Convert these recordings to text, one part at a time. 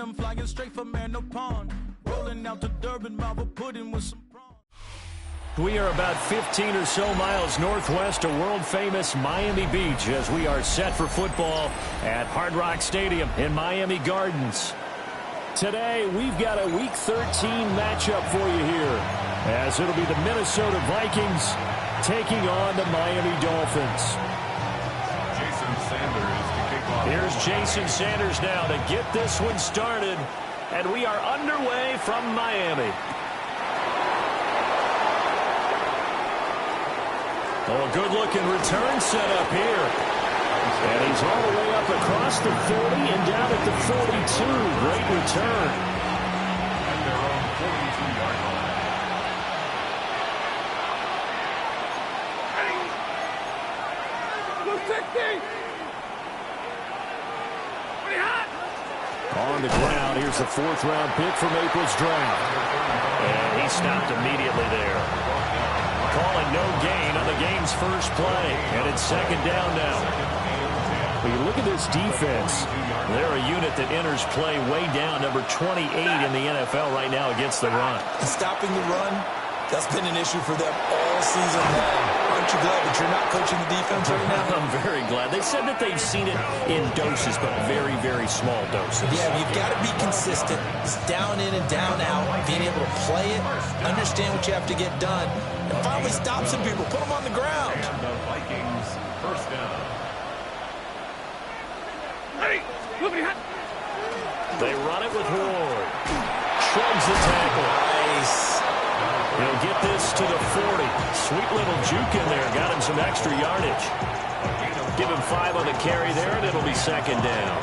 I'm flying straight from Manor Pond, rolling out to Durban, Marvel pudding with some prawns. We are about 15 or so miles northwest of world-famous Miami Beach as we are set for football at Hard Rock Stadium in Miami Gardens. Today, we've got a Week 13 matchup for you here, as it'll be the Minnesota Vikings taking on the Miami Dolphins. Here's Jason Sanders now to get this one started, and we are underway from Miami. Oh, good-looking return set up here. And he's all the way up across the 40 and down at the 42. Great return. At their own 42-yard line. On the ground, here's the fourth-round pick from April's draft. And he stopped immediately there. Calling no gain on the game's first play. And it's second down now. When you look at this defense, they're a unit that enters play way down, number 28 in the NFL right now against the run. And stopping the run, that's been an issue for them all season long. Aren't you glad that you're not coaching the defense right now? I'm very glad. They said that they've seen it in doses, but very, very small doses. Yeah, you've got to be consistent. It's down in and down out, being able to play it, understand what you have to get done, and finally stop some people, put them on the ground. And the Vikings first down. They run it with Ward. Shrugs the tackle. Nice. He'll get this to the 40. Sweet little juke in there. Got him some extra yardage. Give him 5 on the carry there, and it'll be second down.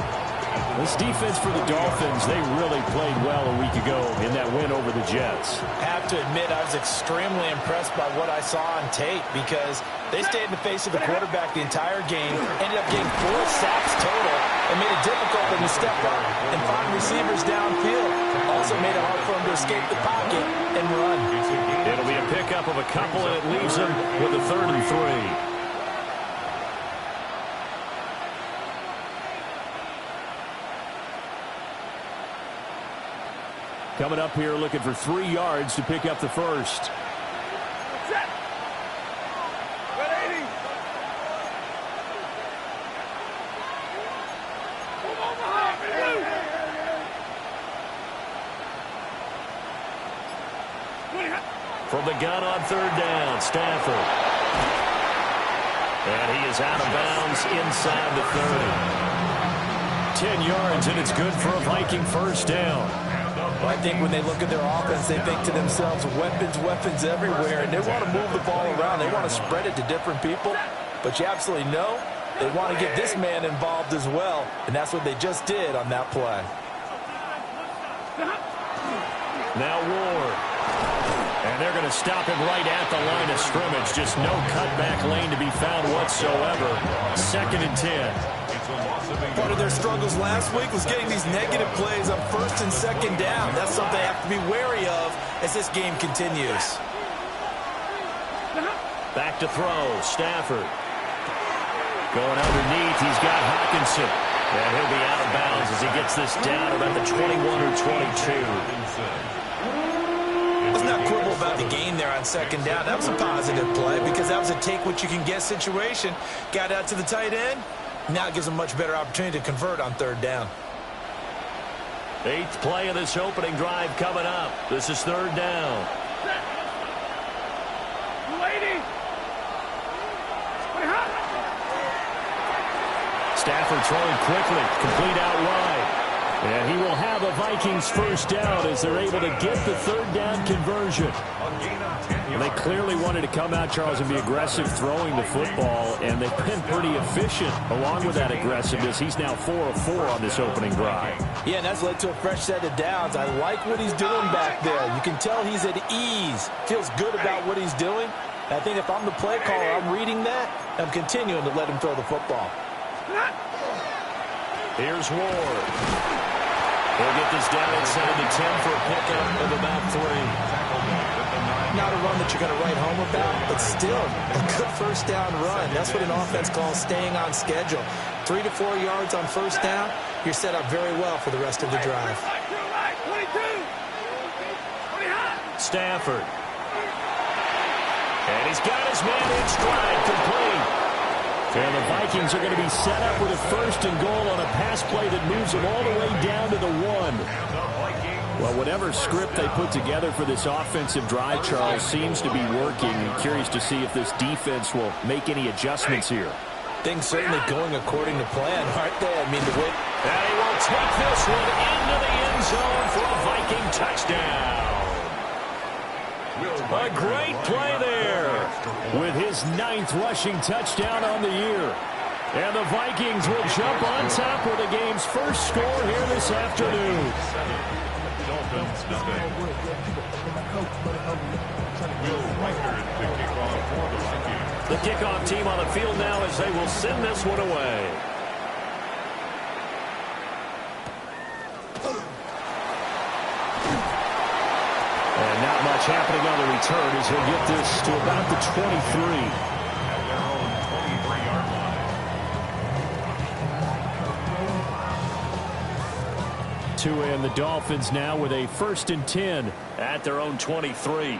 This defense for the Dolphins, they really played well a week ago in that win over the Jets. I have to admit, I was extremely impressed by what I saw on tape because they stayed in the face of the quarterback the entire game, ended up getting 4 sacks total, and made it difficult for them to step up and find receivers downfield. Also made it hard for them to escape the pocket and run. It'll be a pickup of a couple, and it leaves them with a 3rd and 3. Coming up here looking for 3 yards to pick up the first. Ready? From the gun on third down, Stafford. And he is out of bounds inside the 30. 10 yards, and it's good for a Viking first down. Well, I think when they look at their offense, they think to themselves, weapons everywhere, and they want to move the ball around. They want to spread it to different people, but you absolutely know they want to get this man involved as well, and that's what they just did on that play. Now Ward. And they're going to stop him right at the line of scrimmage. Just no cutback lane to be found whatsoever. 2nd and 10. Part of their struggles last week was getting these negative plays on 1st and 2nd down. That's something they have to be wary of as this game continues. Back to throw. Stafford. Going underneath. He's got Hawkinson. And he'll be out of bounds as he gets this down about the 21 or 22. Let's not quibble about the gain there on 2nd down. That was a positive play because that was a take-what-you-can-get situation. Got out to the tight end. Now it gives them a much better opportunity to convert on 3rd down. 8th play of this opening drive coming up. This is 3rd down. Stafford throwing quickly, complete out wide. And he will have a Vikings first down as they're able to get the 3rd down conversion. They clearly wanted to come out, Charles, and be aggressive throwing the football, and they've been pretty efficient along with that aggressiveness. He's now 4 of 4 on this opening drive. Yeah, and that's led to a fresh set of downs. I like what he's doing back there. You can tell he's at ease, feels good about what he's doing. And I think if I'm the play caller, I'm reading that, I'm continuing to let him throw the football. Here's Ward. He'll get this down inside the 10 for a pickup of about 3. Not a run that you're going to write home about, but still a good first down run. That's what an offense calls staying on schedule. 3 to 4 yards on first down, you're set up very well for the rest of the drive. Stafford. And he's got his man in stride, complete. And the Vikings are going to be set up with a 1st and goal on a pass play that moves them all the way down to the 1. Well, whatever script they put together for this offensive drive, Charles, seems to be working. I'm curious to see if this defense will make any adjustments here. Things certainly going according to plan, aren't they? I mean, the way... And he will take this one into the end zone for a Viking touchdown. A great play there with his 9th rushing touchdown on the year. And the Vikings will jump on top with the game's first score here this afternoon. The kickoff team on the field now as they will send this one away. And not much happening on the return as he'll get this to about the 23. And the Dolphins now with a 1st and 10 at their own 23.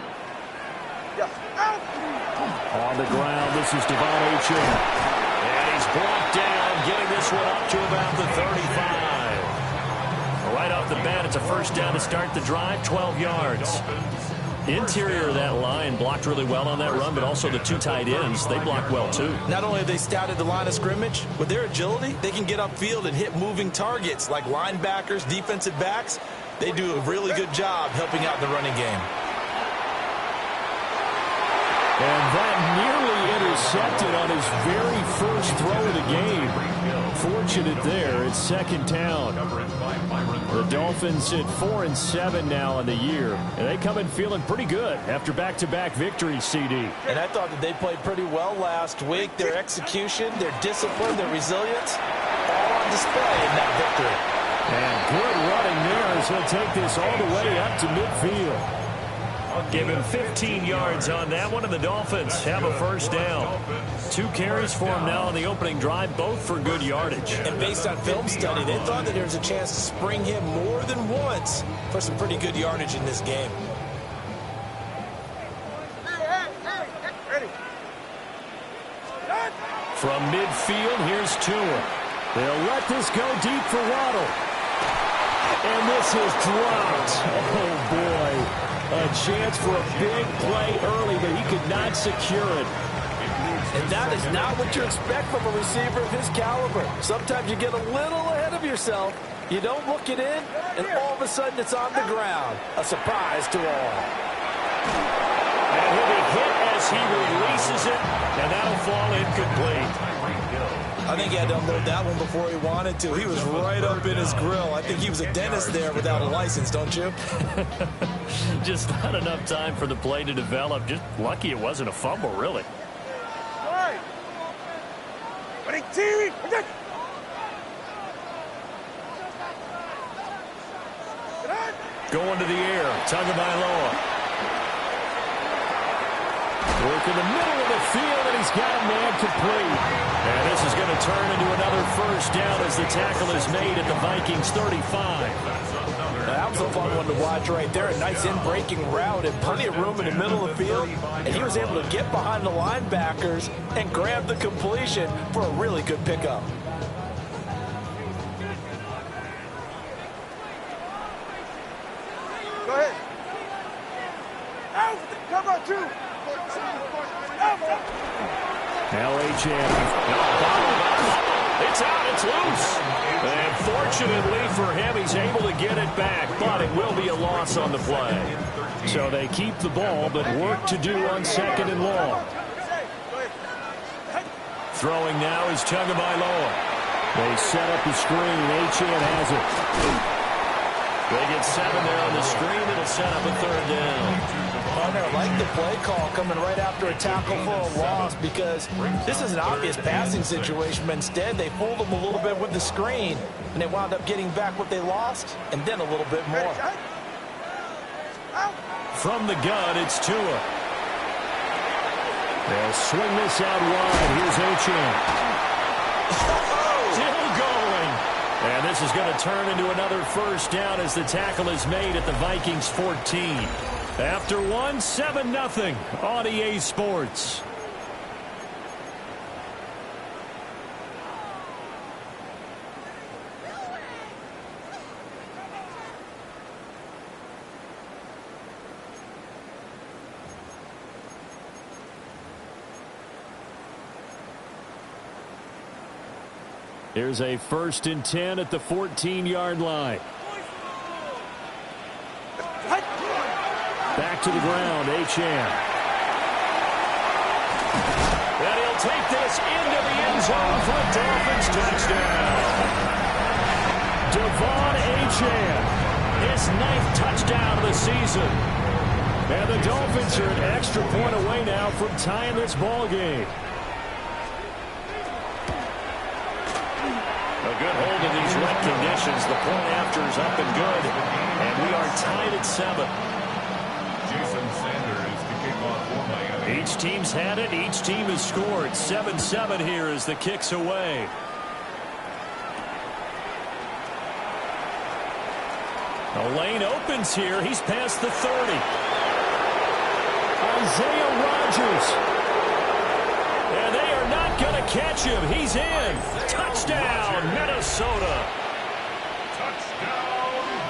On the ground, this is Devon Achane. And he's brought down, getting this one up to about the 35. Right off the bat, it's a first down to start the drive, 12 yards. Interior of that line blocked really well on that run, but also the 2 tight ends, they blocked well too. Not only have they scouted the line of scrimmage, with their agility, they can get upfield and hit moving targets like linebackers, defensive backs. They do a really good job helping out in the running game. And that nearly intercepted on his very first throw of the game. Fortunate there, it's 2nd down. The Dolphins sit 4-7 now on the year, and they come in feeling pretty good after back-to-back victories, CD. And I thought that they played pretty well last week. Their execution, their discipline, their resilience, all on display in that victory. And good running there as he'll take this all the way up to midfield. Give him 15 yards on that one, and the Dolphins have a first down. 2 carries for him now on the opening drive, both for good yardage. And based on film study, they thought that there was a chance to spring him more than once for some pretty good yardage in this game. From midfield, here's Tua. They'll let this go deep for Waddle. And this is dropped. Oh, boy. A chance for a big play early, but he could not secure it. And that is not what you expect from a receiver of his caliber. Sometimes you get a little ahead of yourself. You don't look it in, and all of a sudden it's on the ground. A surprise to all. And he'll be hit as he releases it, and that'll fall incomplete. I think he had to unload that one before he wanted to. He was right up in his grill. I think he was a dentist there without a license, don't you? Just not enough time for the play to develop. Just lucky it wasn't a fumble, really. Going to the air, Tagovailoa. Work in the middle of the field, and he's got a man complete. And this is going to turn into another first down as the tackle is made at the Vikings 35. That was a fun one to watch right there. A nice in-breaking route and plenty of room in the middle of the field. And he was able to get behind the linebackers and grab the completion for a really good pickup. Go ahead. Out! Come on, two! Now H.M. It's out. It's loose. And fortunately for him, he's able to get it back, but it will be a loss on the play. So they keep the ball, but work to do on second and long. Throwing now is Tagovailoa. They set up the screen. H.M. has it. They get 7 there on the screen. It'll set up a third down. I like the play call coming right after a tackle for a loss because this is an obvious passing situation, but instead they pulled them a little bit with the screen, and they wound up getting back what they lost and then a little bit more. From the gun, it's Tua. They'll swing this out wide. Here's H.M. Still going. And this is going to turn into another first down as the tackle is made at the Vikings 14. After 7-0 on EA Sports. Here's a 1st and 10 at the 14-yard line. Back to the ground, H.M. And he'll take this into the end zone for a Dolphins touchdown. Devon H.M. his 9th touchdown of the season. And the Dolphins are an extra point away now from tying this ball game. A good hold of these wet conditions. The point after is up and good. And we are tied at 7. Each team's had it. Each team has scored. 7-7 here as the kick's away. The lane opens here. He's past the 30. Isaiah Rodgers. And they are not going to catch him. He's in. Touchdown, Minnesota.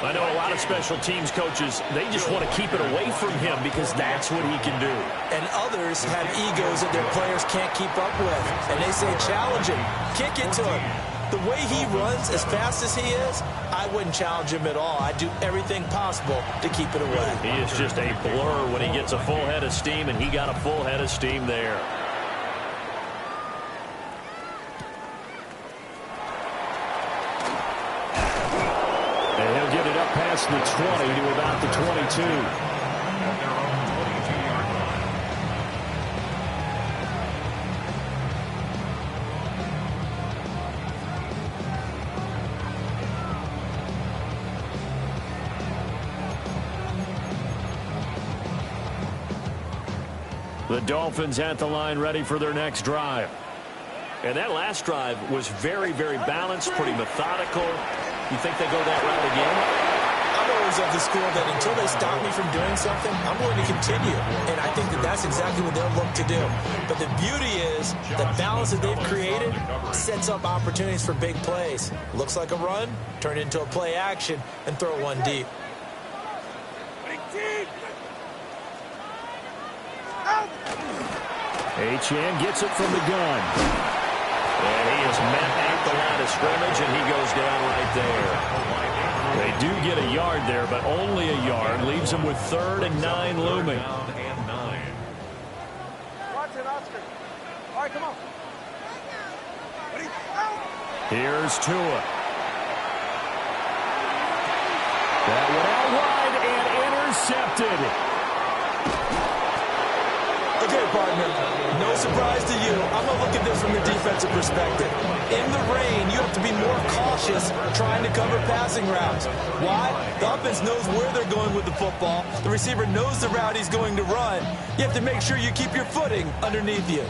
I know a lot of special teams coaches, they just want to keep it away from him because that's what he can do. And others have egos that their players can't keep up with. And they say, challenge him, kick it to him. The way he runs as fast as he is, I wouldn't challenge him at all. I'd do everything possible to keep it away. He is just a blur when he gets a full head of steam, and he got a full head of steam there. Past the 20 to about the 22. The Dolphins at the line ready for their next drive. And that last drive was very, very balanced, pretty methodical. You think they go that route again? I'm going to always of the school that until they stop me from doing something, I'm going to continue. And I think that that's exactly what they'll look to do. But the beauty is the balance that they've created sets up opportunities for big plays. Looks like a run, turn it into a play action, and throw one deep. Achane gets it from the gun. And he is met at the line of scrimmage, and he goes down right there. They do get a yard there, but only a yard. Leaves them with 3rd and 9 looming. Watch it, Oscar. All right, come on. Here's Tua. That one out wide and intercepted. Okay, partner, no surprise to you. I'm going to look at this from the defensive perspective. In the rain, you have to be more cautious trying to cover passing routes. Why? The offense knows where they're going with the football. The receiver knows the route he's going to run. You have to make sure you keep your footing underneath you.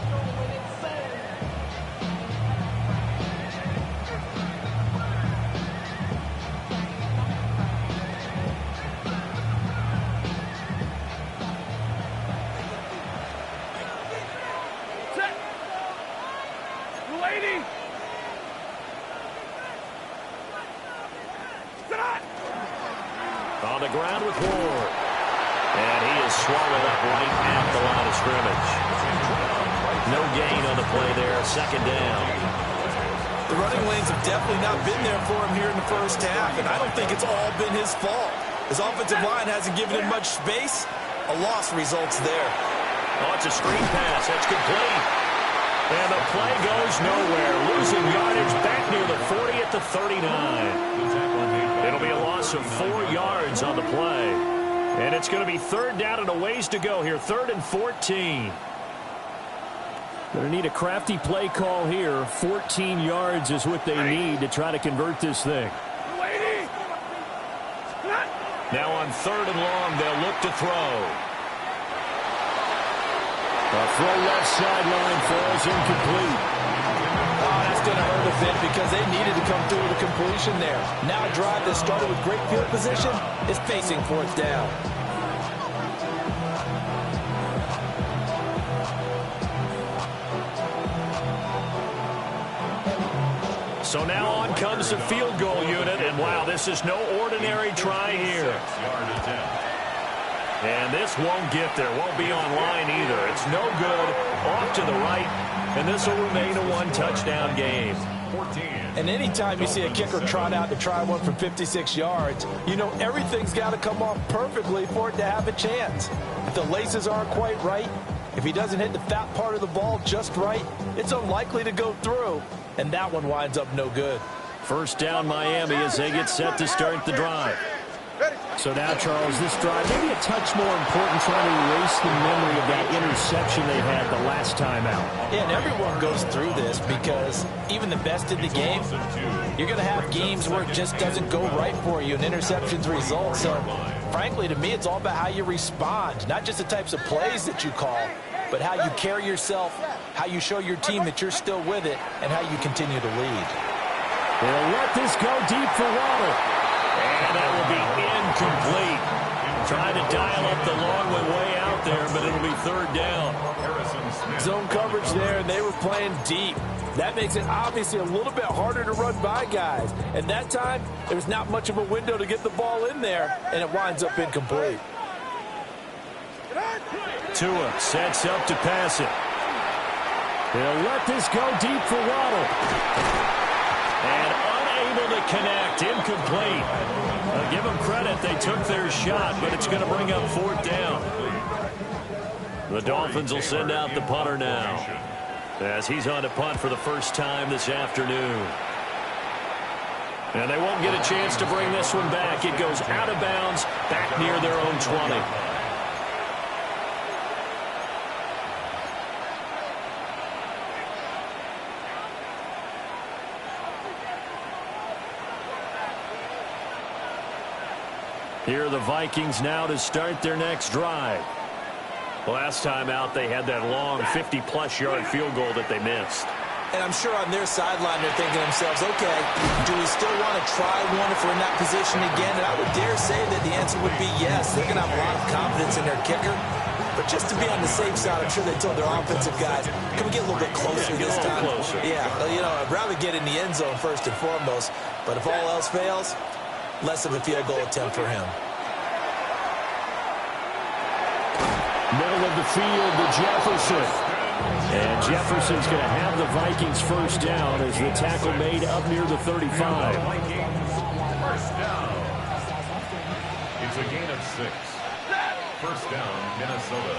On the ground with Ward. And he is swallowed up right at the line of scrimmage. No gain on the play there. 2nd down. The running lanes have definitely not been there for him here in the first half, and I don't think it's all been his fault. His offensive line hasn't given him much space. A loss results there. Oh, it's a screen pass. That's complete. And the play goes nowhere. Losing yardage back near the 40 at the 39. It'll be a loss of 4 yards on the play. And it's going to be 3rd down and a ways to go here. 3rd and 14. Going to need a crafty play call here. 14 yards is what they need to try to convert this thing. Now on 3rd and long, they'll look to throw. A throw left sideline falls incomplete. Oh, that's going to hurt a bit because they needed to come through with a completion there. Now a drive that started with great field position is facing 4th down. So now on comes the field goal unit, and wow, this is no ordinary try here. And this won't get there, won't be on line either. It's no good, off to the right, and this will remain a 1-touchdown game. And anytime you see a kicker trot out to try one from 56 yards, you know everything's got to come off perfectly for it to have a chance. If the laces aren't quite right, if he doesn't hit the fat part of the ball just right, it's unlikely to go through, and that one winds up no good. 1st down Miami as they get set to start the drive. So now, Charles, this drive maybe a touch more important, trying to erase the memory of that interception they had the last time out. Yeah, and everyone goes through this because even the best in the game, you're going to have games where it just doesn't go right for you and interceptions result. So, frankly, to me, it's all about how you respond, not just the types of plays that you call, but how you carry yourself, how you show your team that you're still with it, and how you continue to lead. They'll let this go deep for Waddle. And that will be incomplete. Trying to dial up the long one way out there, but it'll be 3rd down. Zone coverage there, and they were playing deep. That makes it obviously a little bit harder to run by guys. And that time, there was not much of a window to get the ball in there, and it winds up incomplete. Tua sets up to pass it. They'll let this go deep for Waddle. And unable to connect, incomplete. I'll give them credit, they took their shot, but it's going to bring up 4th down. The Dolphins will send out the punter now, as he's on to punt for the first time this afternoon. And they won't get a chance to bring this one back. It goes out of bounds, back near their own 20. Here are the Vikings now to start their next drive. Last time out, they had that long 50-plus yard field goal that they missed. And I'm sure on their sideline they're thinking to themselves, okay, do we still want to try one if we're in that position again? And I would dare say that the answer would be yes. They're going to have a lot of confidence in their kicker. But just to be on the safe side, I'm sure they told their offensive guys, can we get a little bit closer this time? Yeah, you know, I'd rather get in the end zone first and foremost. But if all else fails, less of a field goal attempt for him. Middle of the field to Jefferson. And Jefferson's going to have the Vikings first down as the tackle made up near the 35. Vikings first down. It's a gain of 6. First down, Minnesota.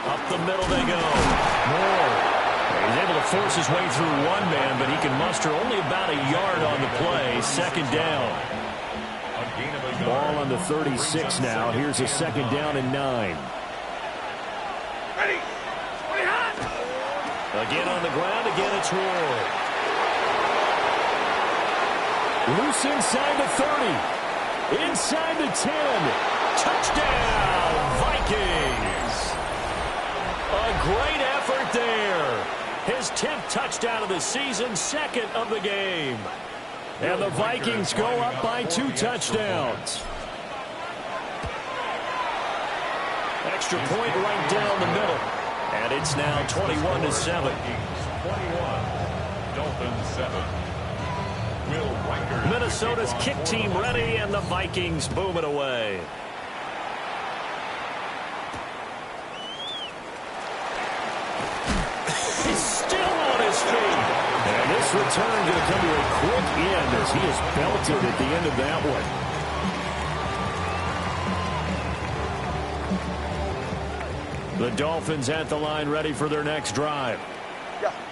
Up the middle they go. Moore. He's able to force his way through one man, but he can muster only about a yard on the play. Second down. Ball on the 36 now. Here's a second down and 9. Ready. Again on the ground. Again it's Ward. Loose inside the 30. Inside the 10. Touchdown, Vikings. A great effort there. His 10th touchdown of the season, second of the game. And the Vikings go up by 2 touchdowns. Extra point right down the middle. And it's now 21-7. 21, Dolphins 7. Minnesota's kick team ready, and the Vikings boom it away. He's still on his feet. And this return going to come to a quick end as he is belted at the end of that one. The Dolphins at the line ready for their next drive.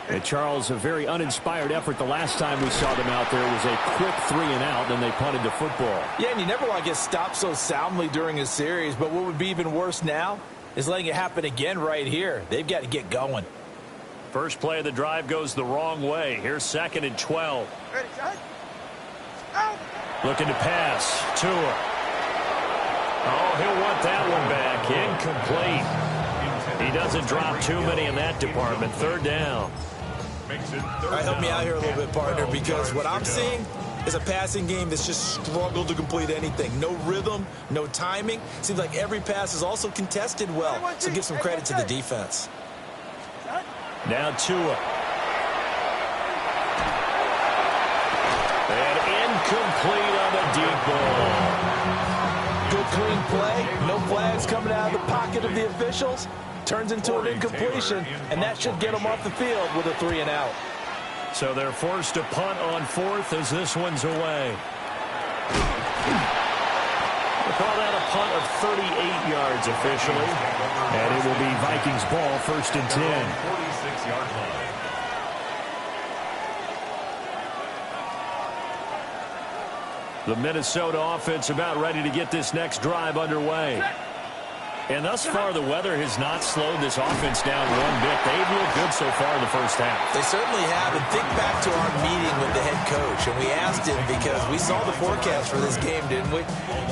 And Charles, a very uninspired effort. The last time we saw them out there was a quick 3-and-out, then they punted the football. Yeah, and you never want to get stopped so soundly during a series, but what would be even worse now is letting it happen again right here. They've got to get going. First play of the drive goes the wrong way. Here's 2nd and 12. Ready, shot. Out. Looking to pass. Tua. Oh, he'll want that one back. Incomplete. He doesn't drop too many in that department. Third down. All right, help me out here a little bit, partner, because what I'm seeing is a passing game that's just struggled to complete anything. No rhythm, no timing. Seems like every pass is also contested well, so give some credit to the defense. Now Tua. And incomplete on the deep ball. Good clean play. No flags coming out of the pocket of the officials. Turns into an incompletion, and that should get them off the field with a 3-and-out. So they're forced to punt on 4th as this one's away. We'll call that a punt of 38 yards officially. And it will be Vikings ball, 1st and 10. 46-yard line. The Minnesota offense about ready to get this next drive underway. And thus far, the weather has not slowed this offense down one bit. They've looked good so far in the first half. They certainly have. And think back to our meeting with the head coach. And we asked him, because we saw the forecast for this game, didn't we?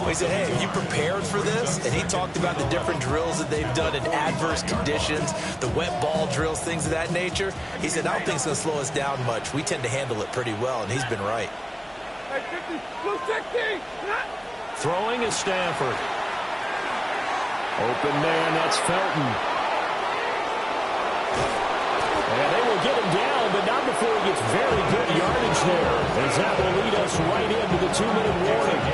We said, hey, have you prepared for this? And he talked about the different drills that they've done in adverse conditions, the wet ball drills, things of that nature. He said, I don't think it's going to slow us down much. We tend to handle it pretty well, and he's been right. Hey, 50, blue 60. Throwing is Stafford. Open man, that's Felton. And they will get him down, but not before he gets very good yardage there. As that will lead us right into the 2-minute warning.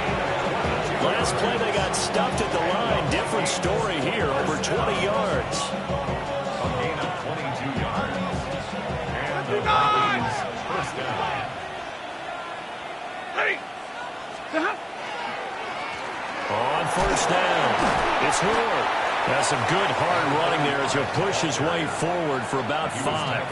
Last play, they got stuffed at the line. Different story here, over 20 yards. A gain of 22 yards. And the Vikings first down. Ready. On first down, it's Ward. That's some good hard running there as he'll push his way forward for about 5. I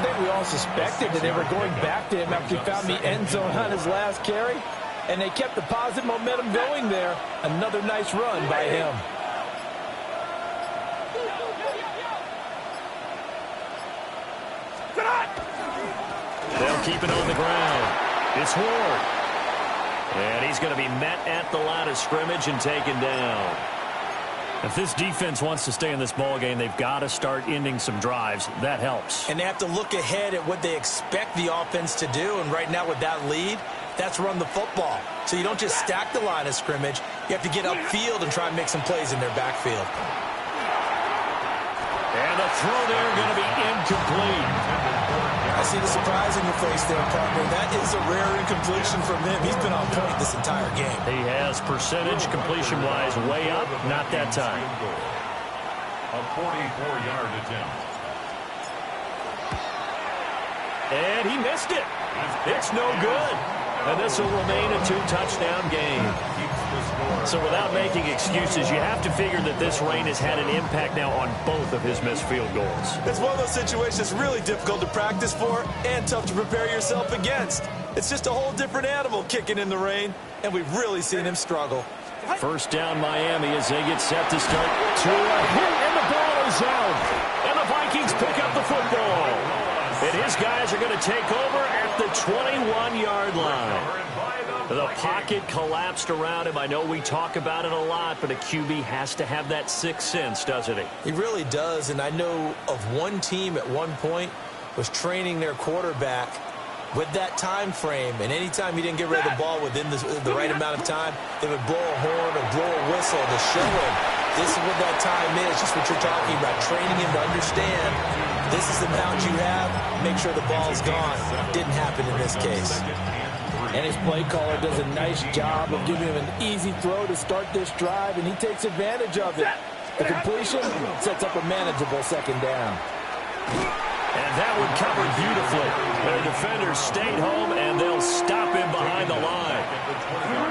think we all suspected that they were going back to him after he found the end zone on his last carry, and they kept the positive momentum going there. Another nice run by him. They'll keep it on the ground. It's Ward. And he's going to be met at the line of scrimmage and taken down. If this defense wants to stay in this ball game, they've got to start ending some drives. That helps. And they have to look ahead at what they expect the offense to do. And right now with that lead, that's run the football. So you don't just stack the line of scrimmage. You have to get upfield and try and make some plays in their backfield. And the throw there going to be incomplete. I see the surprise in your face there, partner. That is a rare incompletion from him. He's been on point this entire game. He has percentage completion-wise way up. Not that time. A 44-yard attempt. And he missed it. It's no good. And this will remain a 2-touchdown game. So without making excuses, you have to figure that this rain has had an impact now on both of his missed field goals. It's one of those situations that's really difficult to practice for and tough to prepare yourself against. It's just a whole different animal kicking in the rain, and we've really seen him struggle. First down Miami as they get set to start. To a hit, and the ball is out. And the Vikings pick up the football. And his guys are going to take over at the 21-yard line. The pocket collapsed around him. I know we talk about it a lot, but a QB has to have that sixth sense, doesn't he? He really does, and I know of one team at one point was training their quarterback with that time frame, and anytime he didn't get rid of the ball within the right amount of time, they would blow a horn or blow a whistle to show him this is what that time is, just what you're talking about, training him to understand this is the amount you have, make sure the ball's gone. Didn't happen in this case. And his play caller does a nice job of giving him an easy throw to start this drive, and he takes advantage of it. The completion sets up a manageable second down. And that one covered beautifully. Their defenders stayed home, and they'll stop him behind the line.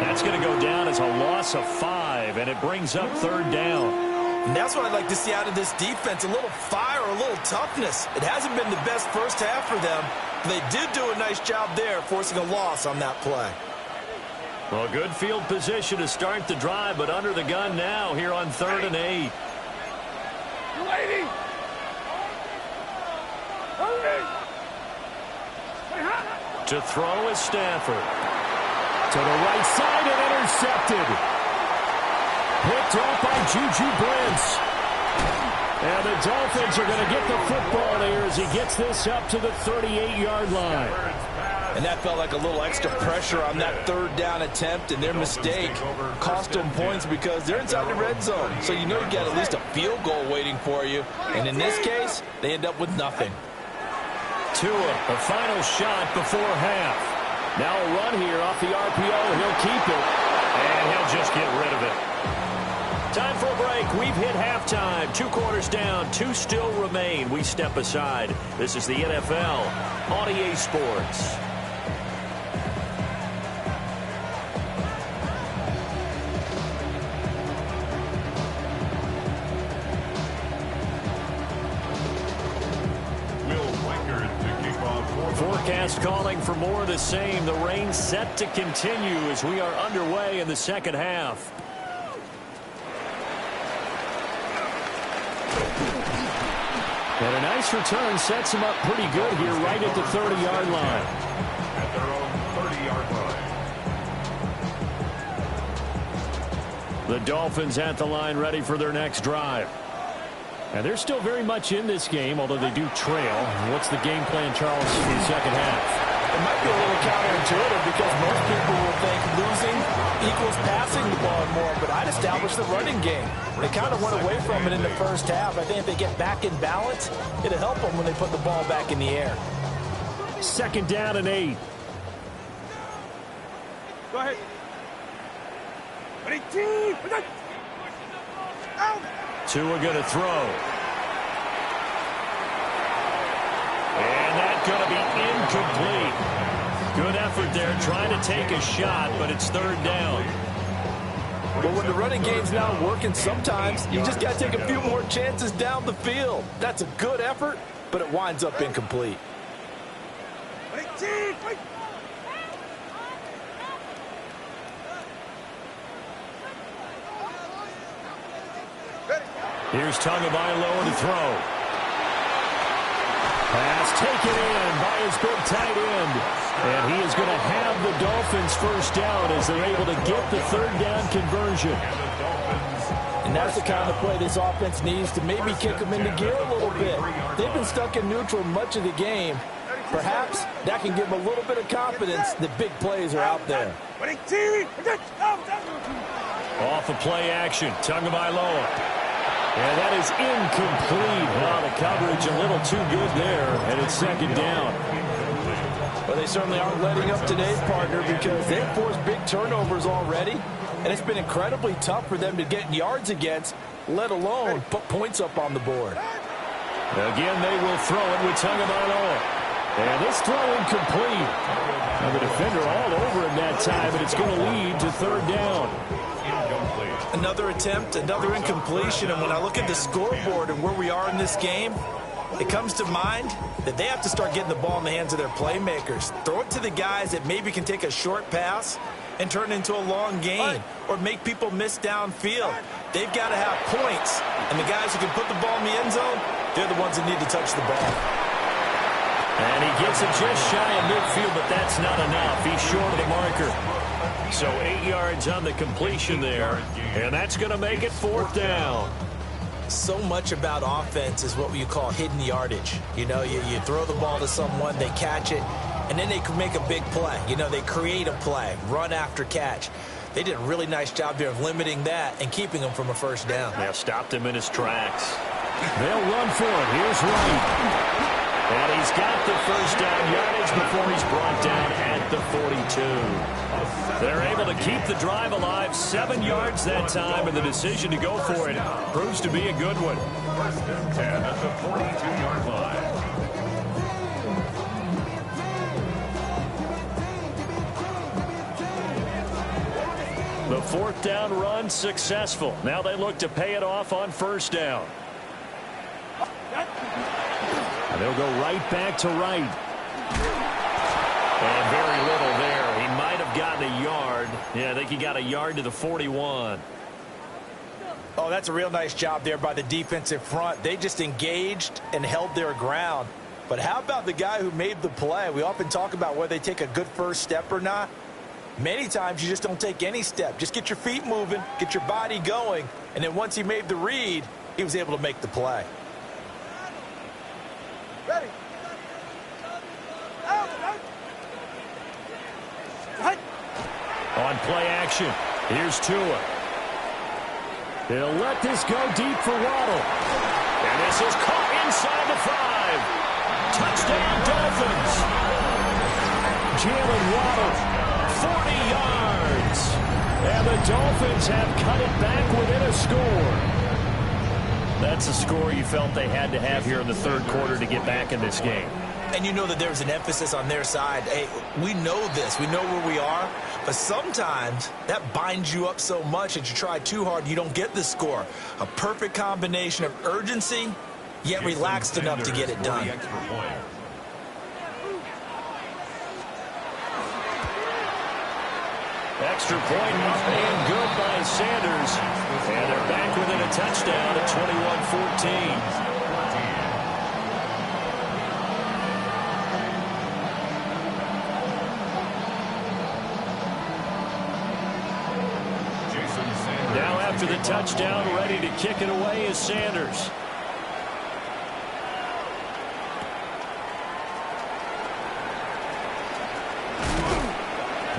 That's going to go down as a loss of 5, and it brings up third down. And that's what I'd like to see out of this defense, a little fire, a little toughness. It hasn't been the best first half for them. They did do a nice job there, forcing a loss on that play. Well, good field position to start the drive, but under the gun now here on 3rd and 8. To throw is Stafford. To the right side and intercepted. Picked off by Juju Brents. And the Dolphins are going to get the football there as he gets this up to the 38-yard line. And that felt like a little extra pressure on that third down attempt, and their mistake cost them points because they're inside the red zone. So you know you got at least a field goal waiting for you. And in this case, they end up with nothing. Tua, the final shot before half. Now a run here off the RPO. He'll keep it, and he'll just get rid of it. Time for a break. We've hit halftime. 2 quarters down. 2 still remain. We step aside. This is the NFL on EA Sports. Forecast calling for more of the same. The rain set to continue as we are underway in the second half. And a nice return sets him up pretty good here right at the 30-yard line. At their own 30-yard line. The Dolphins at the line ready for their next drive. And they're still very much in this game, although they do trail. What's the game plan, Charles, for the second half? It might be a little counterintuitive because most people will think losing equals passing the ball more, but I'd establish the running game. They kind of went away from it in the first half. I think if they get back in balance, it'll help them when they put the ball back in the air. 2nd down and 8. Go ahead. Tua going to throw. And that's going to be incomplete. Good effort there trying to take a shot, but it's 3rd down. But when the running game's not working, sometimes you just got to take a few more chances down the field. That's a good effort, but it winds up incomplete. Here's Tagovailoa to throw. Pass taken in by his big tight end. And he is going to have the Dolphins first down as they're able to get the 3rd down conversion. And the Dolphins And that's the kind of play this offense needs to maybe kick them into gear a little bit. They've been stuck in neutral much of the game. Perhaps that can give them a little bit of confidence that big plays are out there. Off of play action, Tagovailoa. And that is incomplete. Well, the coverage a little too good there, and it's second down. Well, they certainly aren't letting up today's partner because they've forced big turnovers already, and it's been incredibly tough for them to get yards against, let alone put points up on the board. Again, they will throw it with Tagovailoa. And this throw incomplete. Now the defender all over him that time, but it's going to lead to third down. Another attempt, another incompletion, and when I look at the scoreboard and where we are in this game, it comes to mind that they have to start getting the ball in the hands of their playmakers. Throw it to the guys that maybe can take a short pass and turn it into a long gain or make people miss downfield. They've got to have points, and the guys who can put the ball in the end zone, they're the ones that need to touch the ball. And he gets it just shy of midfield, but that's not enough. He's short of the marker. So 8 yards on the completion there, and that's going to make it fourth down. So much about offense is what you call hidden yardage. You know, you throw the ball to someone, they catch it, and then they can make a big play. You know, they create a play, run after catch. They did a really nice job there of limiting that and keeping him from a first down. They stopped him in his tracks. They'll run for it. Here's Wright. And he's got the first down yardage before he's brought down at the 42. They're able to keep the drive alive, 7 yards that time, and the decision to go for it proves to be a good one. First and 10 at the 42-yard line. The fourth down run successful. Now they look to pay it off on first down. And they'll go right back to Wright. And very little there. He might have gotten a yard. Yeah, I think he got a yard to the 41. Oh, that's a real nice job there by the defensive front. They just engaged and held their ground. But how about the guy who made the play? We often talk about whether they take a good first step or not. Many times you just don't take any step. Just get your feet moving, get your body going, and then once he made the read, he was able to make the play. Ready. On play action, here's Tua. He'll let this go deep for Waddle. And this is caught inside the 5. Touchdown, Dolphins. Jalen Waddle, 40 yards. And the Dolphins have cut it back within a score. That's a score you felt they had to have here in the third quarter to get back in this game. And you know that there's an emphasis on their side. Hey, we know this. We know where we are. But sometimes that binds you up so much that you try too hard, you don't get the score. A perfect combination of urgency, yet relaxed enough to get it done. Extra point and good by Sanders. And they're back within a touchdown at 21-14. Now after the touchdown, ready to kick it away is Sanders.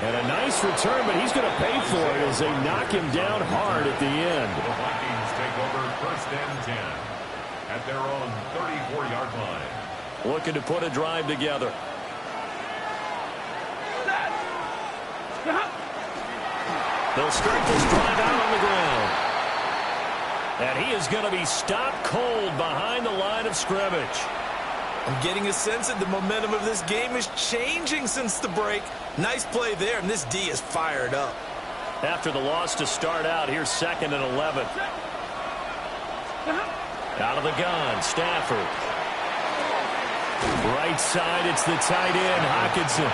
And a nice return, but he's going to pay for it as they knock him down hard at the end. The Vikings take over first and 10 at their own 34-yard line. Looking to put a drive together. They'll start this drive out on the ground. And he is going to be stopped cold behind the line of scrimmage. I'm getting a sense that the momentum of this game is changing since the break. Nice play there, and this D is fired up. After the loss to start out, here's 2nd and 11. Out of the gun, Stafford. Right side, it's the tight end, Hockenson.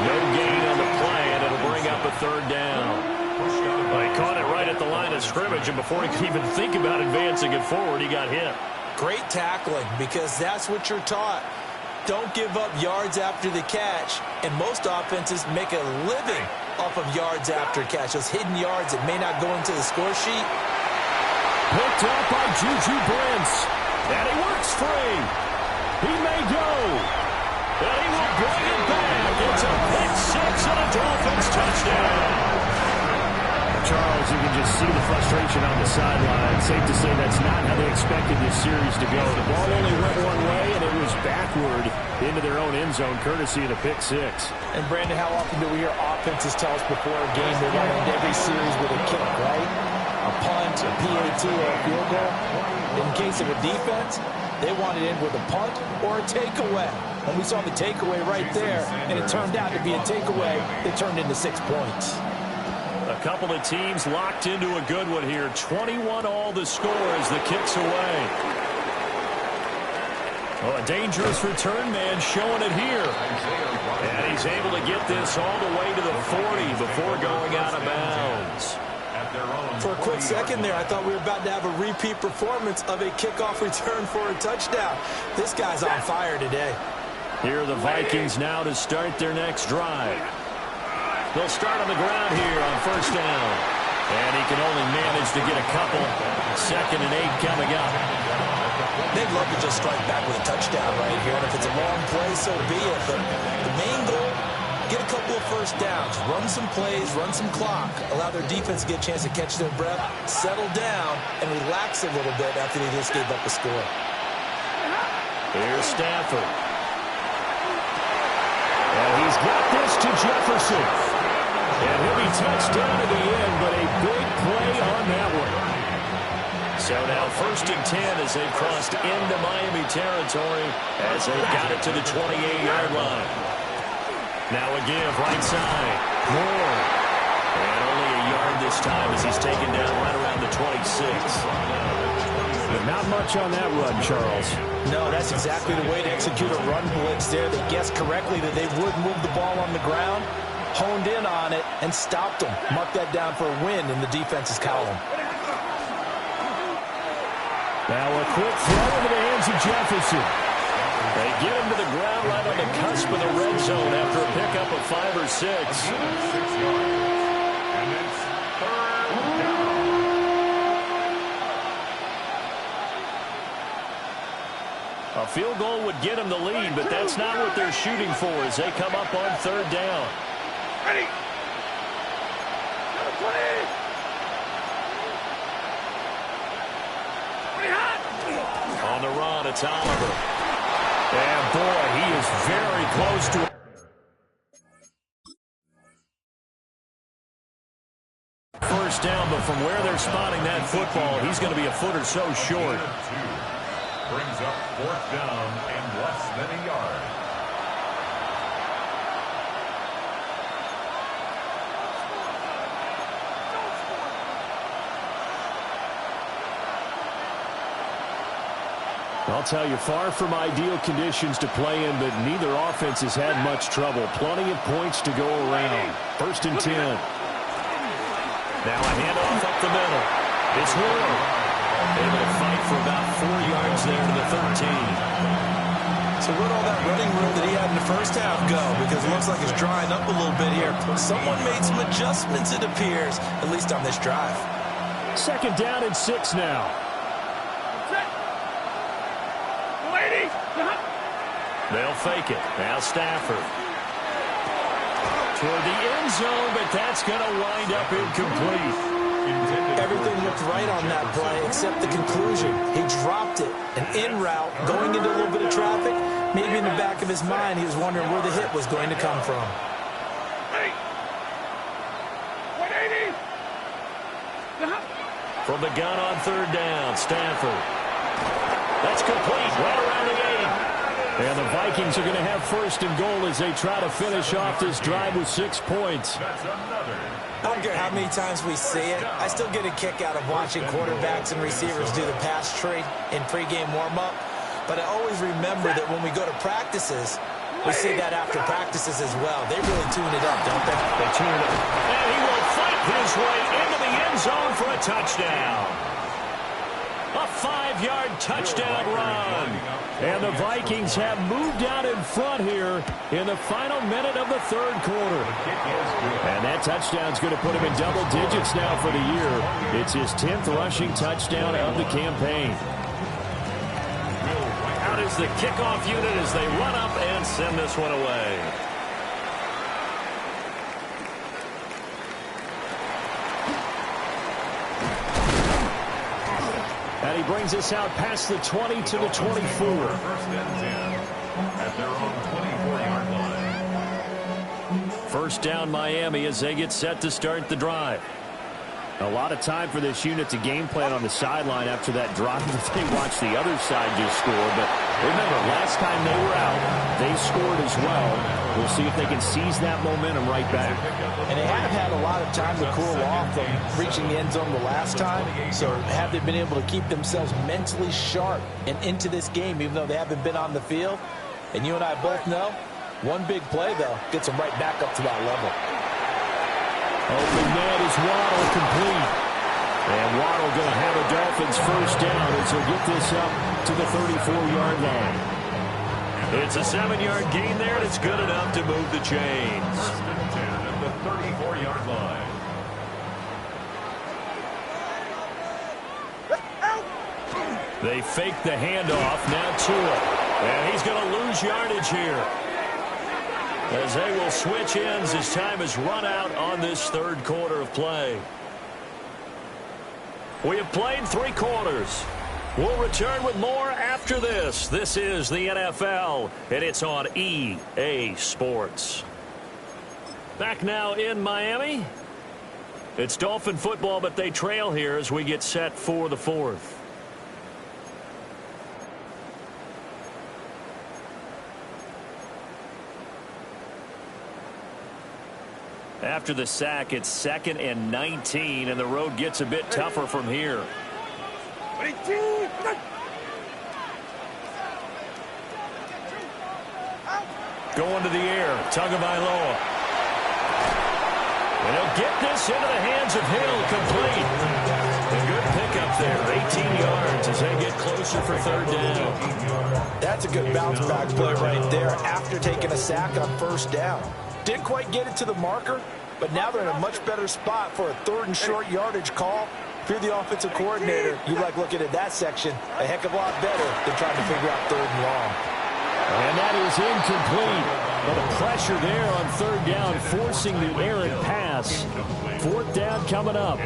No gain on the play, and it'll bring up a third down. Well, he caught it right at the line of scrimmage, and before he could even think about advancing it forward, he got hit. Great tackling, because that's what you're taught. Don't give up yards after the catch, and most offenses make a living off of yards after catch. Those hidden yards that may not go into the score sheet, Picked up by Juju Brents. And he works free. He may go. And he will bring it back. It's a pick six and a Dolphins touchdown. Charles, you can just see the frustration on the sideline. Safe to say that's not how they expected this series to go. The ball only went one way, and it was backward into their own end zone, courtesy of the pick six. And, Brandon, how often do we hear offenses tell us before a game they want to end every series with a kick, right? A punt, a PAT, or a field goal. In case of a defense, they want it in with a punt or a takeaway. And we saw the takeaway right there, and it turned out to be a takeaway that turned into 6 points. A couple of teams locked into a good one here. 21-all the score as the kick's away. Oh, a dangerous return man showing it here. And he's able to get this all the way to the 40 before going out of bounds. For a quick second there, I thought we were about to have a repeat performance of a kickoff return for a touchdown. This guy's on fire today. Here are the Vikings now to start their next drive. They'll start on the ground here on first down. And he can only manage to get a couple. 2nd and 8 coming up. They'd love to just strike back with a touchdown right here. And if it's a long play, so be it. But the main goal, get a couple of first downs. Run some plays, run some clock. Allow their defense to get a chance to catch their breath, settle down, and relax a little bit after they just gave up the score. Here's Stafford. And he's got this to Jefferson. And he'll be touched down at the end, but a big play on that one. So now 1st and 10 as they've crossed into Miami territory as they've got it to the 28-yard line. Now a give right side. Moore. And only a yard this time as he's taken down right around the 26. But not much on that run, Charles. No, that's exactly the way to execute a run blitz there. They guessed correctly that they would move the ball on the ground, honed in on it, and stopped them. Mark that down for a win in the defense's column. Now a quick throw into the hands of Jefferson. They get him to the ground right on the cusp of the red zone after a pickup of 5 or 6. 6 yards. And it's 3rd down. A field goal would get them the lead, but that's not what they're shooting for as they come up on 3rd down. Ready. 20. 20 hot. On the run, it's Oliver. And boy, he is very close to it. First down, but from where they're spotting that football, he's going to be a foot or so short. Brings up 4th down and less than a yard. I'll tell you, far from ideal conditions to play in, but neither offense has had much trouble. Plenty of points to go around. 1st and 10. Now a handoff up the middle. It's Ward. Able to fight for about 4 yards there to the 13. So where'd all that running room that he had in the first half go? Because it looks like it's drying up a little bit here. Someone made some adjustments, it appears, at least on this drive. 2nd down and 6 now. They'll fake it. Now Stafford. Toward the end zone, but that's going to wind up incomplete. Everything looked right on that play except the conclusion. He dropped it, an in route, going into a little bit of traffic. Maybe in the back of his mind, he was wondering where the hit was going to come from. 180. From the gun on 3rd down, Stafford. That's complete, right around the 8. And the Vikings are going to have 1st and goal as they try to finish off this drive with 6 points. That's another. I don't care how many times we see it. I still get a kick out of watching quarterbacks and receivers do the pass tree in pregame warm-up. But I always remember that when we go to practices, we see that after practices as well. They really tune it up, don't they? They tune it up. And he will fight his way into the end zone for a touchdown. A 5-yard touchdown run. And the Vikings have moved out in front here in the final minute of the third quarter. And that touchdown's going to put him in double digits now for the year. It's his 10th rushing touchdown of the campaign. Out is the kickoff unit as they run up and send this one away. And he brings us out past the 20 to the 24. First and 10 at their own 24-yard line. First down Miami as they get set to start the drive. A lot of time for this unit to game plan on the sideline after that drive that they watched the other side just score. But remember, last time they were out, they scored as well. We'll see if they can seize that momentum right back. And they have had a lot of time to cool off from reaching the end zone the last time. So have they been able to keep themselves mentally sharp and into this game, even though they haven't been on the field? And you and I both know, one big play, though, gets them right back up to that level. Open man is Waddle, complete. And Waddle going to have a Dolphins first down as he'll get this up to the 34-yard line. It's a 7-yard gain there, and it's good enough to move the chains. First and 10 at the 34-yard line. They fake the handoff, now Tua. And he's going to lose yardage here, as they will switch ends as time has run out on this third quarter of play. We have played 3 quarters. We'll return with more after this. This is the NFL, and it's on EA Sports. Back now in Miami. It's Dolphin football, but they trail here as we get set for the fourth. After the sack, it's 2nd and 19, and the road gets a bit tougher from here. Going to the air, Tagovailoa. And he'll get this into the hands of Hill, complete. A good pickup there, 18 yards as they get closer for third down. That's a good bounce back play right there after taking a sack on first down. Didn't quite get it to the marker, but now they're in a much better spot for a 3rd and short yardage call. If you're the offensive coordinator, you like looking at that section a heck of a lot better than trying to figure out 3rd and long. And that is incomplete. But a pressure there on third down, forcing the errant pass. 4th down coming up.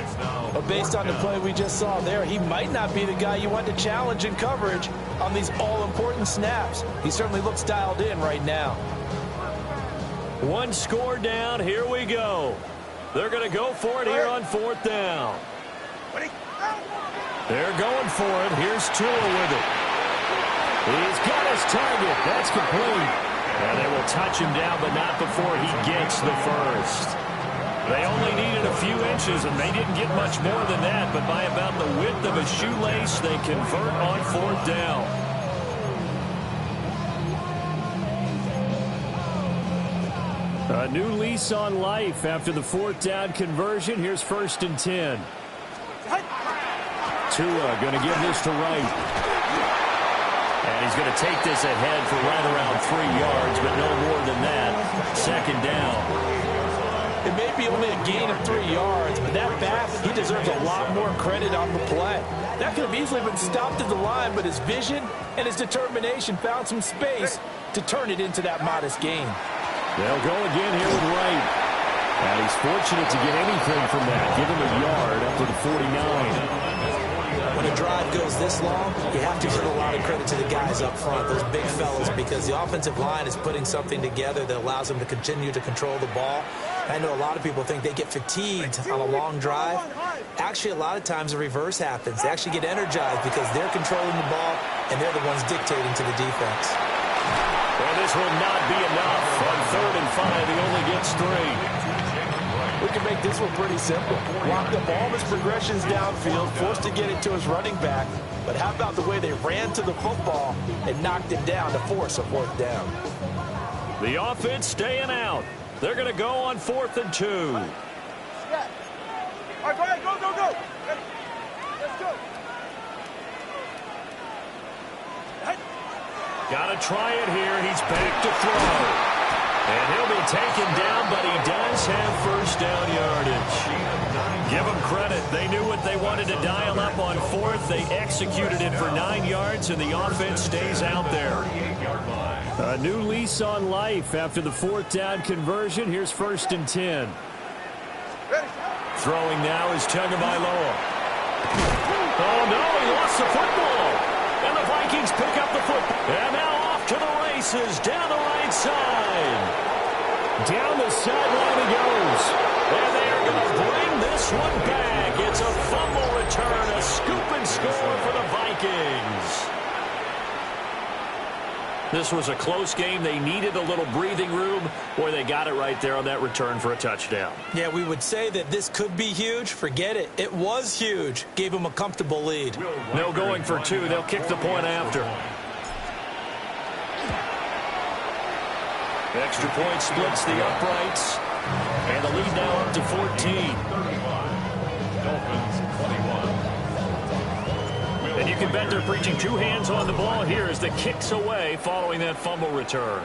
But based on the play we just saw there, he might not be the guy you want to challenge in coverage on these all-important snaps. He certainly looks dialed in right now. 1 score down. Here we go. They're going to go for it here on 4th down. They're going for it. Here's Tua with it. He's got his target. That's complete. And they will touch him down, but not before he gets the first. They only needed a few inches, and they didn't get much more than that. But by about the width of a shoelace, they convert on 4th down. A new lease on life after the 4th down conversion. Here's 1st and 10. Tua going to give this to Wright. And he's going to take this ahead for right around 3 yards, but no more than that. 2nd down. It may be only a gain of 3 yards, but that back, he deserves a lot more credit on the play. That could have easily been stopped at the line, but his vision and his determination found some space to turn it into that modest gain. They'll go again here with Wright. And he's fortunate to get anything from that. Give him a yard up to the 49. When a drive goes this long, you have to give a lot of credit to the guys up front, those big fellas, because the offensive line is putting something together that allows them to continue to control the ball. I know a lot of people think they get fatigued on a long drive. Actually, a lot of times the reverse happens. They actually get energized because they're controlling the ball, and they're the ones dictating to the defense. Well, this will not be enough. On 3rd and 5, he only gets 3. We can make this one pretty simple. Locked up all his progressions downfield, forced to get it to his running back. But how about the way they ran to the football and knocked him down to force a 4th down? The offense staying out. They're going to go on 4th and 2. All right, go ahead, go. Let's go. Got to try it here. He's back to throw. And he'll be taken down, but he does have first down yardage. Give them credit. They knew what they wanted to dial up on fourth. They executed it for 9 yards, and the offense stays out there. A new lease on life after the fourth down conversion. Here's 1st and 10. Throwing now is Tagovailoa. Oh, no, he lost the football. And the Vikings pick up the football. And now off to the races down the right side. Down the sideline he goes. And they are going to bring this one back. It's a fumble return, a scoop and score for the Vikings. This was a close game. They needed a little breathing room, or they got it right there on that return for a touchdown. Yeah, we would say that this could be huge. Forget it. It was huge. Gave them a comfortable lead. No going for 2. They'll kick the point after. Extra point splits the uprights. And the lead now up to 14. Dolphins 21. And you can bet they're preaching 2 hands on the ball here as the kick's away following that fumble return.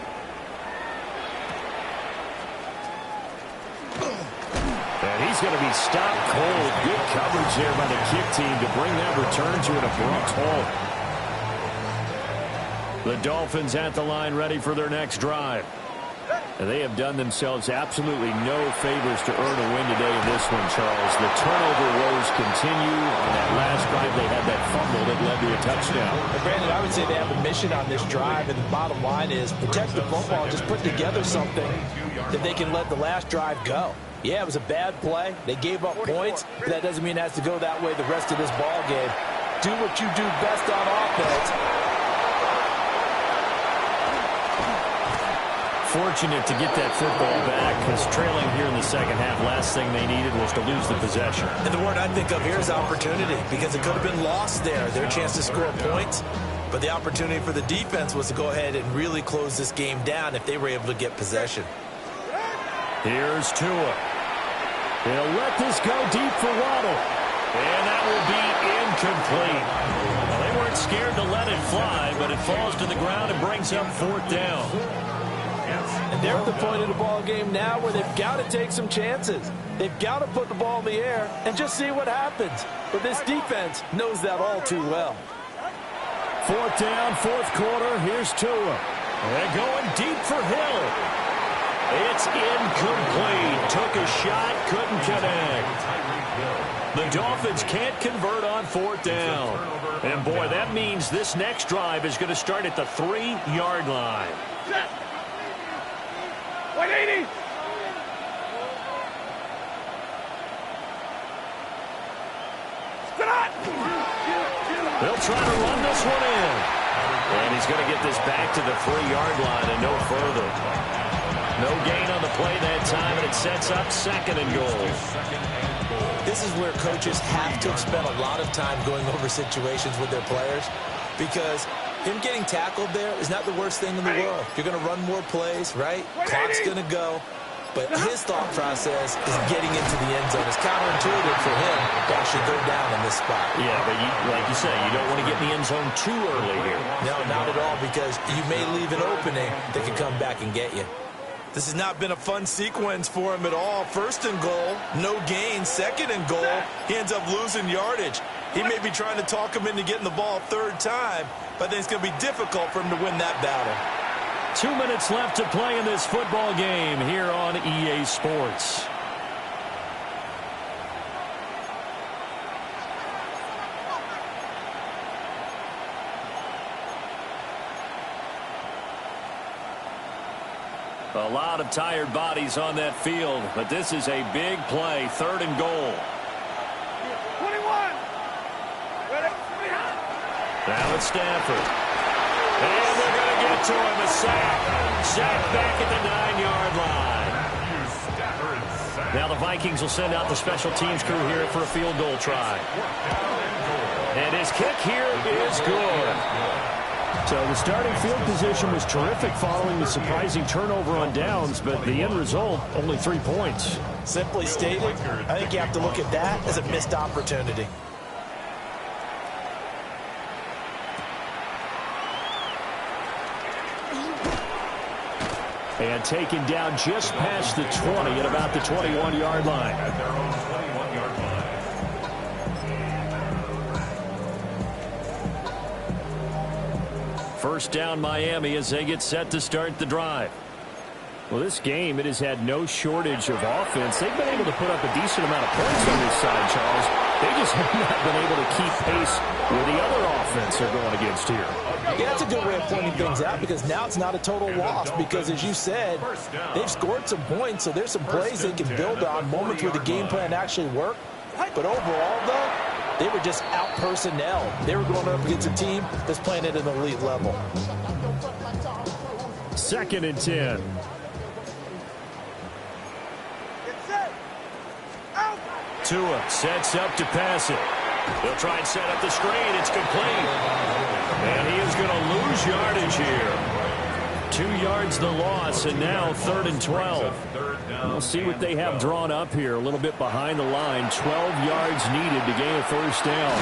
And he's going to be stopped cold. Good coverage there by the kick team to bring that return to an abrupt halt. The Dolphins at the line ready for their next drive. And they have done themselves absolutely no favors to earn a win today in this one, Charles. The turnover woes continue. On that last drive, they had that fumble that led to a touchdown. And Brandon, I would say they have a mission on this drive, and the bottom line is protect the football, just put together something that they can let the last drive go. Yeah, it was a bad play. They gave up points, but that doesn't mean it has to go that way the rest of this ball game. Do what you do best on offense. Fortunate to get that football back, because trailing here in the second half, last thing they needed was to lose the possession. And the word I think of here is opportunity, because it could have been lost there. Their chance to score points, but the opportunity for the defense was to go ahead and really close this game down if they were able to get possession. Here's Tua. He'll let this go deep for Waddle. And that will be incomplete. Well, they weren't scared to let it fly, but it falls to the ground and brings up 4th down. And they're at the point of the ball game now where they've got to take some chances. They've got to put the ball in the air and just see what happens. But this defense knows that all too well. 4th down, 4th quarter. Here's Tua. They're going deep for Hill. It's incomplete. Took a shot, couldn't connect. The Dolphins can't convert on 4th down. And boy, that means this next drive is going to start at the 3-yard line. 180. They'll try to run this one in. And he's going to get this back to the 3-yard line and no further. No gain on the play that time, and it sets up 2nd and goal. This is where coaches have to spend a lot of time going over situations with their players, because him getting tackled there is not the worst thing in the world. You're going to run more plays, right? Clock's going to go. But his thought process is getting into the end zone. It's counterintuitive for him to actually go down in this spot. Yeah, but like you say, you don't want to get in the end zone too early here. No, not at all, because you may leave an opening that can come back and get you. This has not been a fun sequence for him at all. 1st and goal, no gain. 2nd and goal, he ends up losing yardage. He may be trying to talk him into getting the ball 3rd time, but I think it's going to be difficult for him to win that battle. 2 minutes left to play in this football game here on EA Sports. A lot of tired bodies on that field, but this is a big play. 3rd and goal. 21. Now it's Stafford. And they're going to get to him. A sack. Sack back at the 9-yard line. Now the Vikings will send out the special teams crew here for a field goal try. And his kick here is good. So the starting field position was terrific following the surprising turnover on downs, but the end result, only 3 points. Simply stated, I think you have to look at that as a missed opportunity. And taken down just past the 20 at about the 21-yard line. At their own 21-yard line. First down Miami as they get set to start the drive. Well, this game, it has had no shortage of offense. They've been able to put up a decent amount of points on this side, Charles. They just have not been able to keep pace with the other offense they're going against here. Yeah, that's a good way of pointing things out because now it's not a total loss because, as you said, they've scored some points, so there's some plays they can build on, moments where the game plan actually worked. But overall, though, they were just out personnel. They were going up against a team that's playing at an elite level. 2nd and 10. Tua sets up to pass it. He'll try and set up the screen. It's complete. And he is going to lose yardage here. 2 yards the loss, and now 3rd and 12. We'll see what they have drawn up here. A little bit behind the line. 12 yards needed to gain a first down.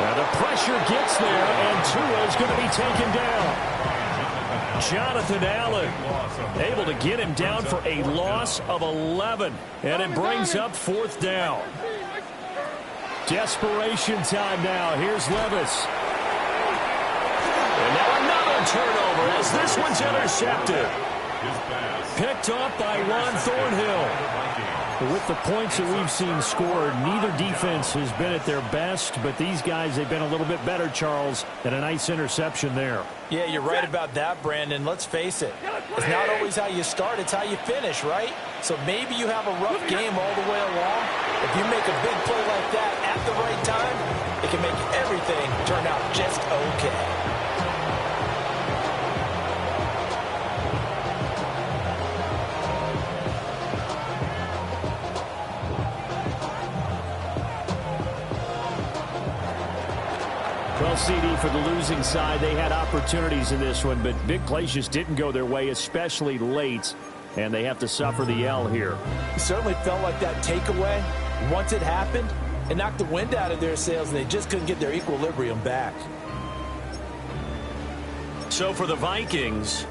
Now the pressure gets there, and Tua is going to be taken down. Jonathan Allen able to get him down for a loss of 11. And it brings up 4th down. Desperation time now. Here's Levis. And now another turnover as this one's intercepted. Picked off by Ron Thornhill. With the points that we've seen scored, neither defense has been at their best, but these guys, they've been a little bit better, Charles, and a nice interception there. Yeah, you're right about that, Brandon. Let's face it. It's not always how you start, it's how you finish, right? So maybe you have a rough game all the way along. If you make a big play like that at the right time, it can make everything turn out just okay. Well, CD, for the losing side, they had opportunities in this one, but big plays just didn't go their way, especially late, and they have to suffer the L here. It certainly felt like that takeaway, once it happened, it knocked the wind out of their sails, and they just couldn't get their equilibrium back. So for the Vikings,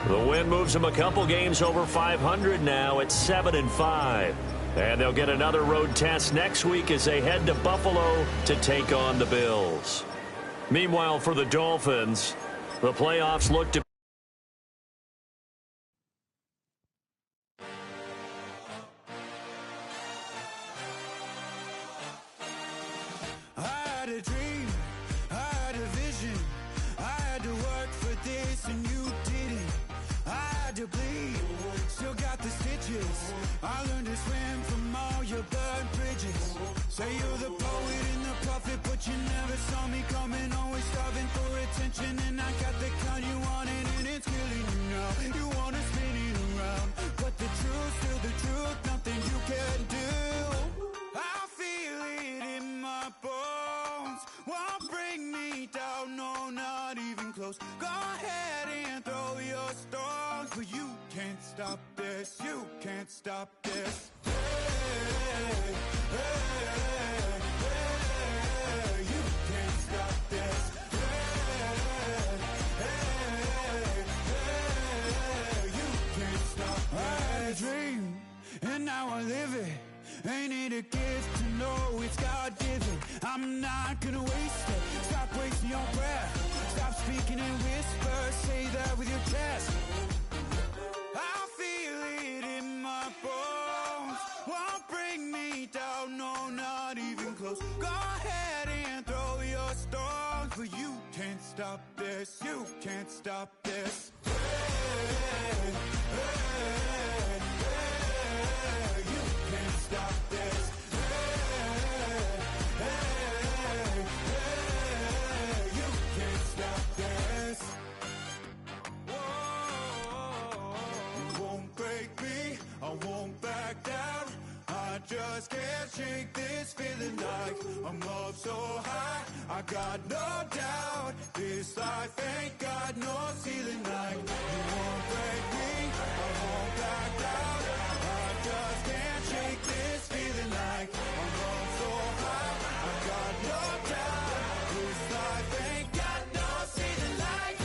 the win moves them a couple games over 500 now at 7-5. And they'll get another road test next week as they head to Buffalo to take on the Bills. Meanwhile, for the Dolphins, the playoffs look to I had a dream, I had a vision, I had to work for this and you didn't. I had to bleed, still got the stitches. I learned to swim from all your burnt bridges. Say you're the poet and the prophet, but you never saw me coming. Always starving for attention, and I got the kind you wanted, and it's killing you now. You wanna spin it around, but the truth's still the truth. Nothing you can do. I feel it in my bones. Won't bring me down, no, not even close. Go ahead and throw your stones, but you can't stop this. You can't stop this. Hey, hey, hey, you can't stop this. You can't stop this. I had a dream, and now I live it. Ain't it a gift to know it's God-given? I'm not gonna waste it. Stop wasting your breath. Stop speaking in whispers. Say that with your chest. I feel it in my bones. Won't bring me down, no, not even close. Go ahead and throw your stones, but you can't stop this. You can't stop this. Hey, hey, hey, you can't stop this. You can't stop this. You won't break me, I won't back down. I just can't shake this feeling like I'm up so high. I got no doubt this life ain't got no ceiling like. You won't break me, I won't back down. I just can't shake this feeling like I'm up so high. I got no doubt this life ain't got no ceiling like.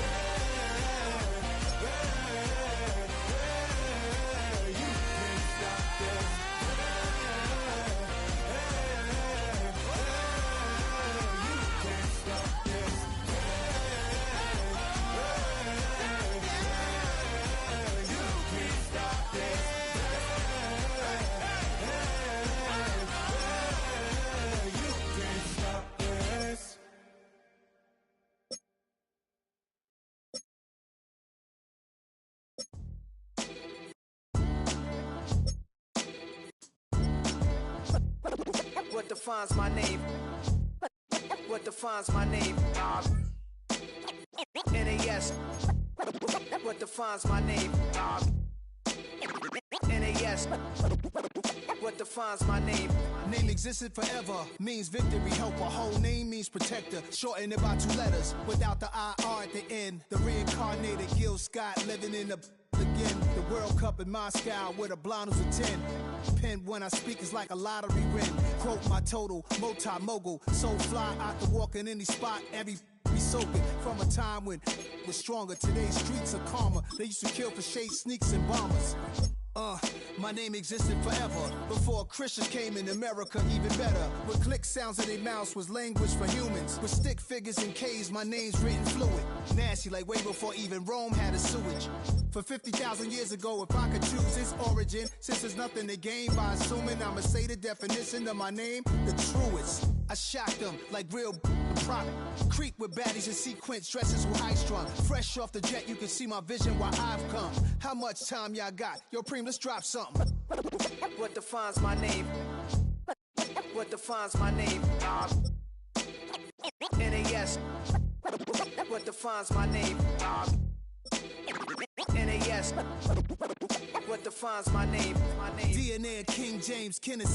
defines my name? What defines my name? NAS. What defines my name? NAS. What defines my name? Name existed forever, means victory, helper. Whole name means protector, shortened it by 2 letters, without the IR at the end. The reincarnated Gil Scott, living in the again. The World Cup in Moscow, with a blind who's a 10. Pen when I speak is like a lottery win. Quote my total, multi-mogul, so fly, I can walk in any spot, every be soaking. From a time when was stronger, today's streets are calmer. They used to kill for shade, sneaks and bombers. My name existed forever. Before Christians came in America, even better. With click sounds in their mouths was language for humans. With stick figures and K's, my name's written fluid. Nasty like way before even Rome had a sewage. For 50,000 years ago, if I could choose its origin, since there's nothing to gain by assuming, I'ma say the definition of my name, the truest. I shocked them like real prop. Creep with baddies in sequence, dresses with high strung. Fresh off the jet, you can see my vision while I've come. How much time y'all got? Yo, Preem, let's drop something. What defines my name? What defines my name? NAS. What defines my name? NAS. What defines my name? DNA of King James, Kenneth.